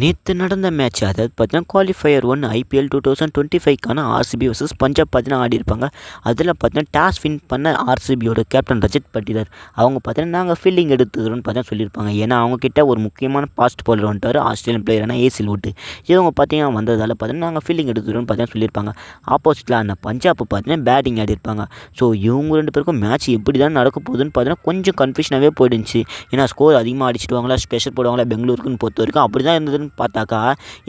நேற்று நடந்த மேட்ச் அதாவது பார்த்தீங்கன்னா குவாலிஃபயர் 1 IPL 2025க்கான ஆர்சிபி வர்சஸ் பஞ்சாப் பார்த்தீங்கன்னா ஆடிருப்பாங்க. அதில் பார்த்தீங்கன்னா டாஸ் வின் பண்ண ஆர்சிபியோட கேப்டன் ரஜத் பட்டிதார் அவங்க பார்த்தீங்கன்னா நாங்கள் ஃபீல்டிங் எடுத்துக்கிறோன்னு பார்த்தீங்கன்னா சொல்லியிருப்பாங்க. ஏன்னா அவங்கக்கிட்ட ஒரு முக்கியமான ஃபாஸ்ட் பவுலர் வந்துட்டார், ஆஸ்திரேலியன் பிளேயரான ஏசில் வுட். இவங்க பார்த்தீங்கன்னா வந்ததால் பார்த்தீங்கன்னா நாங்கள் ஃபீல்டிங் எடுத்துக்கிறோன்னு பார்த்தீங்கன்னா சொல்லியிருப்பாங்க. ஆப்போசிட்டில் அந்த பஞ்சாப் பார்த்தீங்கன்னா பேட்டிங் ஆடிருப்பாங்க. ஸோ இவங்க ரெண்டு பேருக்கும் மேட்ச் எப்படி தான் நடக்க போகுதுன்னு பார்த்தீங்கன்னா கொஞ்சம் கன்ஃபியூஷனாகவே போயிடுச்சு. ஏன்னா ஸ்கோர் அதிகமாக அடிச்சிடுவாங்களா, ஸ்பெஷல் போடுவாங்களா பெங்களூருக்குன்னு பொறுத்த வரைக்கும் அப்படி தான் இருந்ததுன்னு பார்த்தாக்கா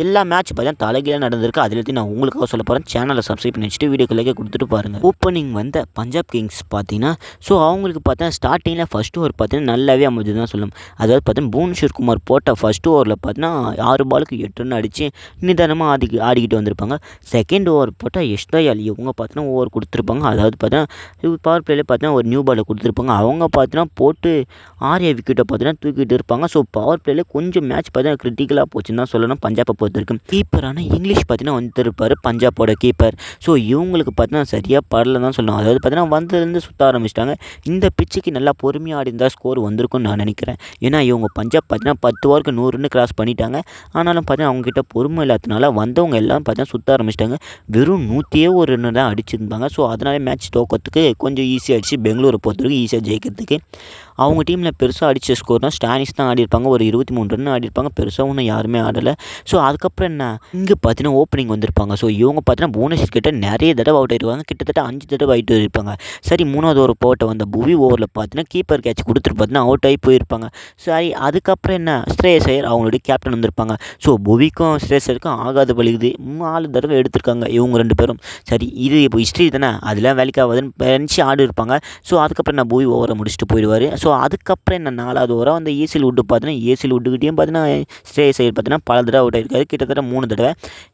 எல்லா மேட்ச் பார்த்தீங்கன்னா தலைகீழாக நடந்திருக்கு. அதில் நான் உங்களுக்காக சொல்ல போகிறேன். சேனலை சப்ஸ்கிரைப் பண்ணி வச்சுட்டு வீடியோக்கு லைக் கொடுத்துட்டு பாருங்கள். ஓப்பனிங் வந்த பஞ்சாப் கிங்ஸ் பார்த்தீங்கன்னா ஸோ அவங்களுக்கு பார்த்தீங்கன்னா ஸ்டார்டிங்கில் ஃபஸ்ட் ஓவர் பார்த்தீங்கன்னா நல்லாவே அமைஞ்சது தான் சொல்லணும். அதாவது பார்த்தீங்கன்னா புவனேஸ்வர் குமார் போட்ட ஃபஸ்ட் ஓவரில் பார்த்தீங்கன்னா 6 பாலுக்கு 8 ரன் அடித்து நிதானமாக ஆடிக்கிட்டு வந்திருப்பாங்க. செகண்ட் ஓவர் போட்டால் யஷ்தயால் இவங்க பார்த்தீங்கன்னா ஓவர் கொடுத்துருப்பாங்க. அதாவது பார்த்தீங்கன்னா பவர் பிளேயில் பார்த்தீங்கன்னா ஒரு நியூ பாலை கொடுத்துருப்பாங்க. அவங்க பார்த்தீங்கன்னா போட்டு 6 விக்கெட்டை பார்த்தீங்கன்னா தூக்கிட்டு இருப்பாங்க. ஸோ பவர் பிளேயில் கொஞ்சம் மேட்ச் பார்த்தீங்கன்னா கிரிட்டிக்கலாக போச்சுன்னு தான் சொல்லணும். பஞ்சாப்பை பொறுத்த வரைக்கும் கீப்பரான இங்கிலீஷ் பார்த்தீங்கன்னா வந்துருப்பார் பஞ்சாப்போட கீப்பர். ஸோ இவங்களுக்கு பார்த்தீங்கன்னா சரியாக படலை தான் சொல்லணும். அதாவது பார்த்தீங்கன்னா வந்ததுலேருந்து சுற்ற ஆரம்பிச்சிட்டாங்க. இந்த பிச்சுக்கு நல்லா பொறுமையாக ஆடி இருந்தால் ஸ்கோர் வந்திருக்கும்னு நான் நினைக்கிறேன். ஏன்னா இவங்க பஞ்சாப் பார்த்தீங்கன்னா 10 ஓவருக்கு 100 ரன் கிராஸ் பண்ணிட்டாங்க. ஆனாலும் பார்த்தீங்கன்னா அவங்ககிட்ட பொறுமை இல்லாததுனால வந்தவங்க எல்லாம் பார்த்தீங்கன்னா சுற்ற ஆரம்பிச்சிட்டாங்க. வெறும் 101 ரன் தான் அடிச்சிருந்தாங்க. ஸோ அதனால மேட்ச் தோக்கிறதுக்கு கொஞ்சம் ஈஸியாக ஆகிடுச்சு. பெங்களூரை பொறுத்த வரைக்கும் ஈஸியாக ஜெயிக்கிறதுக்கு. அவங்க டீமில் பெருசாக அடித்த ஸ்கோர்னால் ஸ்டானிஸ் தான் ஆடிருப்பாங்க. ஒரு 23 ரன் ஆடிருப்பாங்க. பெருசாக ஒன்றும் யாருமே ஆடலை. ஸோ அதுக்கப்புறம் என்ன இங்கே பார்த்தீங்கன்னா ஓப்பனிங் வந்திருப்பாங்க. ஸோ இவங்க பார்த்தீங்கன்னா புவனேஸ்வர் கிட்ட நிறைய தடவை அவுட் ஆகிடுவாங்க. கிட்டத்தட்ட 5 தடவை அவுட் ஆகிருப்பாங்க. சரி 3வது ஓவர் போட்ட வந்த புவி ஓவரில் பார்த்தீங்கன்னா கீப்பர் கேட்ச் கொடுத்துட்டு பார்த்தீங்கன்னா அவுட் ஆகி போயிருப்பாங்க. சரி அதுக்கப்புறம் என்ன ஸ்ரேயஸ் ஐயர் அவங்களுடைய கேப்டன் வந்திருப்பாங்க. ஸோ புவிக்கும் ஸ்ரேயஸ் ஐயருக்கும் ஆகாத பலிக்குது. 4 தடவை எடுத்திருக்காங்க இவங்க 2 பேரும். சரி இது இப்போ ஹிஸ்ட்ரி தானே, அதெல்லாம் வேலைக்கு ஆகாதுன்னு நினச்சி ஆடி இருப்பாங்க. ஸோ அதுக்கப்புறம் நான் புவி ஓவரை முடிச்சுட்டு போயிடுவார். ஸோ அதுக்கப்புறம் என்ன 4வது ஓவராக வந்து ஏசில் வுட்டு பார்த்தீங்கன்னா ஏசில் வுட்டுக்கிட்டேயும் பார்த்தீங்கன்னா ஸ்ரேயஸ் ஐயர் பார்த்தீங்கன்னா பல தடவை அவுட் ஆகிருக்காரு. கிட்டத்தட்ட 3 தடவை.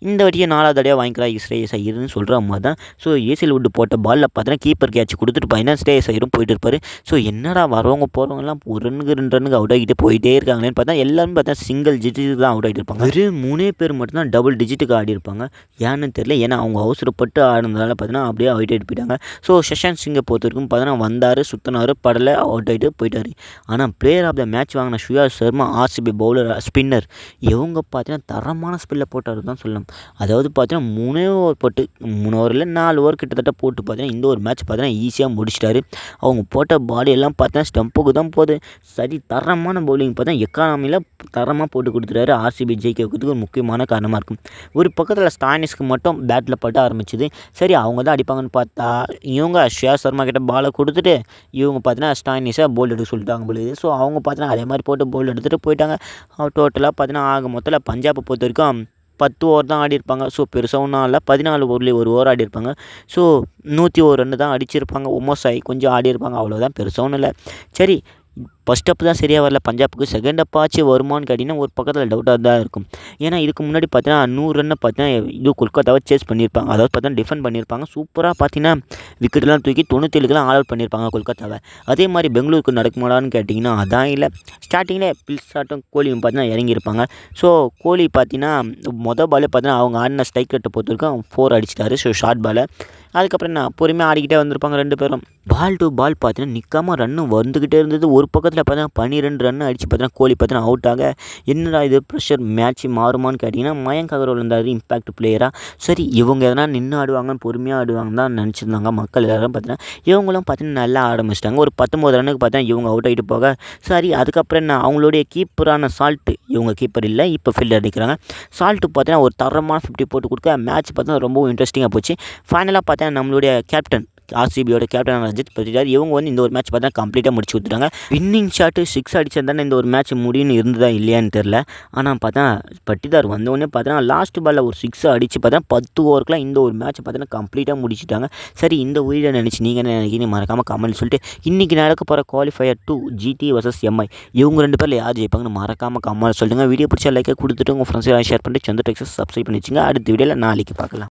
இந்த வாட்டியே 4வது தடவை வாங்கிக்கலாம் ஸ்ரேயஸ் ஐயர்னு சொல்கிற மாதிரி தான். ஸோ ஏசில் வுட்டு போட்ட பாலில் பார்த்தீங்கன்னா கீப்பர் கேட்ச் கொடுத்துட்டு பார்த்தீங்கன்னா ஸ்ரேயஸ் ஐயரும் போயிட்டு இருப்பார். ஸோ என்னடா வரவங்க போகிறவங்கலாம் 1 ரன்னுக்கு 2 ரன்னுக்கு அவுட் ஆகிட்டு போயிட்டே இருக்காங்களேன்னு பார்த்தா எல்லாரும் பார்த்தா சிங்கிள் டிஜிட்டுக்கு தான் அவுட் ஆகிட்டு இருப்பாங்க. வெறும் 3 பேர் மட்டும்தான் டபுள் டிஜிட்டுக்கு ஆடி இருப்பாங்க. ஏன்னு தெரியல. ஏன்னா அவங்க அவசரப்பட்டு ஆடுனதால பார்த்தீங்கன்னா அப்படியே அவுட் ஆகிட்டு போயிட்டாங்க. ஸோ சஷாந்த் சிங்கை பொறுத்த வரைக்கும் பார்த்தீங்கன்னா வந்தார், சுற்றினார், படலை, அவுட் ஆகிட்டு போயிட்டார். ஆனால் பிளேயர் ஆஃப் த மேட்ச் வாங்கின சுயா சர்மா ஆர்சிபி பவுலர் ஸ்பின்னர் இவங்க பார்த்தீங்கன்னா தரமான ஸ்பில்லை போட்டார் தான் சொல்லணும். அதாவது பார்த்தீங்கன்னா 3 ஓவர் போட்டு 3 ஓவரில் 4 ஓவர் கிட்டத்தட்ட போட்டு பார்த்தீங்கன்னா இந்த ஒரு மேட்ச் பார்த்தீங்கன்னா ஈஸியாக முடிச்சிட்டாரு. அவங்க போட்ட பாடி எல்லாம் பார்த்தீங்கன்னா ஸ்டம்புக்கு தான் போகுது. சரி தரமான பவுலிங் பார்த்தீங்கன்னா எக்கானமியில் தரமாக போட்டு கொடுத்துட்டாரு. ஆர்சிபி ஜெயிக்க வைக்கிறதுக்கு ஒரு முக்கியமான காரணமாக இருக்கும். ஒரு பக்கத்தில் ஸ்டானிஸ்க்கு மட்டும் பேட்டில் பட்டு ஆரம்பிச்சுது. சரி அவங்க தான் அடிப்பாங்கன்னு பார்த்தா இவங்க சுயா சர்மா கிட்ட பாலை கொடுத்துட்டு இவங்க பார்த்தீங்கன்னா ஸ்டானிஸை போல்ட் எடுக்க சொல்லிட்டாங்க போலுது. ஸோ அவங்க பார்த்தீங்கன்னா அதே மாதிரி போட்டு போல்ட் எடுத்துகிட்டு போயிட்டாங்க. டோட்டலாக பார்த்தீங்கன்னா ஆக மொத்தத்தில் பஞ்சாப்பை பொறுத்த வரைக்கும் 10 ஓவர் தான் ஆடிருப்பாங்க. ஸோ பெருசாக ஒன்றும் இல்லை. 14 ஓவரில் 1 ஓவர் ஆடிருப்பாங்க. ஸோ 101 ரன் தான் அடிச்சிருப்பாங்க. ஒமோஸ் ஆகி கொஞ்சம் ஆடிருப்பாங்க. அவ்வளோதான், பெருசாக ஒன்றும் இல்லை. சரி ஃபஸ்ட் அப் தான் சரியாக வரல பஞ்சாப்புக்கு. செகண்ட் அப் ஆச்சு வருமானு கேட்டிங்கன்னா ஒரு பக்கத்தில் டவுட்டாக தான் இருக்கும். ஏன்னா இதுக்கு முன்னாடி பார்த்தீங்கன்னா 100 ரன்னை பார்த்தீங்கன்னா இது கொல்கத்தாவை சேஸ் பண்ணியிருப்பாங்க. அதாவது பார்த்தீங்கன்னா டிஃபெண்ட் பண்ணியிருப்பாங்க. சூப்பராக பார்த்தீங்கன்னா விக்கெட்லாம் தூக்கி 97க்குலாம் ஆல் அவுட் பண்ணியிருப்பாங்க கொல்கத்தாவை. அதே மாதிரி பெங்களூருக்கு நடக்குமாடான்னு கேட்டிங்கன்னா அதான் இல்லை. ஸ்டார்டிங்கில் பில்ஸாட்டும் கோலியும் பார்த்தீங்கன்னா இறங்கியிருப்பாங்க. ஸோ கோலி பார்த்தீங்கன்னா பாலே பார்த்தீங்கன்னா அவங்க ஆடின ஸ்ட்ரைக் ரேட்டை பொறுத்த வரைக்கும் 4 அடிச்சிட்டாரு. ஸோ ஷார்ட் பாலை. அதுக்கப்புறம் என்ன பொறுமையாக ஆடிக்கிட்டே வந்திருப்பாங்க 2 பேரும். பால் டு பால் பார்த்தீங்கன்னா நிற்காமல் ரன்னு வந்துக்கிட்டே இருந்தது. ஒரு பக்கத்தில் பார்த்தீங்கன்னா 12 ரன் அடித்து பார்த்தீங்கன்னா கோலி பார்த்தீங்கன்னா அவுட் ஆக என்னடா இது ப்ரெஷர் மேட்ச் மாறுமான்னு கேட்டிங்கன்னா மயங்க் அகர்வால் இருந்தார் இம்பாக்ட் பிளேயராக. சரி இவங்க எதனா நின்று ஆடுவாங்கன்னு பொறுமையாக ஆடுவாங்கன்னு தான் நினச்சிருந்தாங்க மக்கள் எல்லாரும். பார்த்தீங்கன்னா இவங்களும் பார்த்தீங்கன்னா நல்லா ஆரம்பிச்சிட்டாங்க. ஒரு 19 ரன்னுக்கு பார்த்தீங்கன்னா இவங்க அவுட் ஆகிட்டு போக சரி அதுக்கப்புறம் என்ன அவங்களுடைய கீப்பரான சால்ட்டு இவங்க கீப்பர் இல்லை இப்போ ஃபீல்டர் அடிக்கிறாங்க. சால்ட்டு பார்த்தீங்கன்னா ஒரு தரமான 50 போட்டு கொடுக்க மேட்ச் பார்த்தீங்கன்னா ரொம்ப இன்ட்ரெஸ்டிங்காக போச்சு. ஃபைனலாக பார்த்தீங்கன்னா நம்மளுடைய கேப்டன் ஆர்சிபியோட கேப்டன் ரஜத் பட்டிதார் இவங்க வந்து இந்த ஒரு மேட்ச் பார்த்தா கம்ப்ளீட்டாக முடிச்சு கொடுத்துட்டாங்க. வின்னிங் ஷாட்டு 6 அடிச்சிருந்தானே இந்த ஒரு மேட்ச் முடியும்னு இருந்ததா இல்லையான்னு தெரில. ஆனால் பார்த்தா பட்டிதார் வந்தோடனே பார்த்தீங்கன்னா லாஸ்ட் பாலில் ஒரு 6 அடித்து பார்த்தா 10 ஓவருக்குலாம் இந்த ஒரு மேட்ச் பார்த்தீங்கன்னா கம்ப்ளீட்டாக முடிச்சுட்டாங்க. சரி இந்த உயிரை நினச்சி நீங்கள் என்ன நினைக்கிறீங்க மறக்காமல் கமெண்ட் சொல்லிட்டு இன்றைக்கி நடக்க போகிற குவாலிஃபயர் 2 GT vs MI இவங்க 2 பேரில் யார் ஜெயிப்பாங்கன்னு மறக்காமல் கமெண்ட் சொல்லுங்கள். வீடியோ பிடிச்சா லைக்கை கொடுத்துட்டு உங்கள் ஃப்ரெண்ட்ஸ் ஷேர் பண்ணிட்டு சந்திர டெக்ஸஸ் சப்ஸ்கிரைப் பண்ணி வச்சுங்க. அடுத்த வீடியோவில் நாளைக்கு பார்க்கலாம்.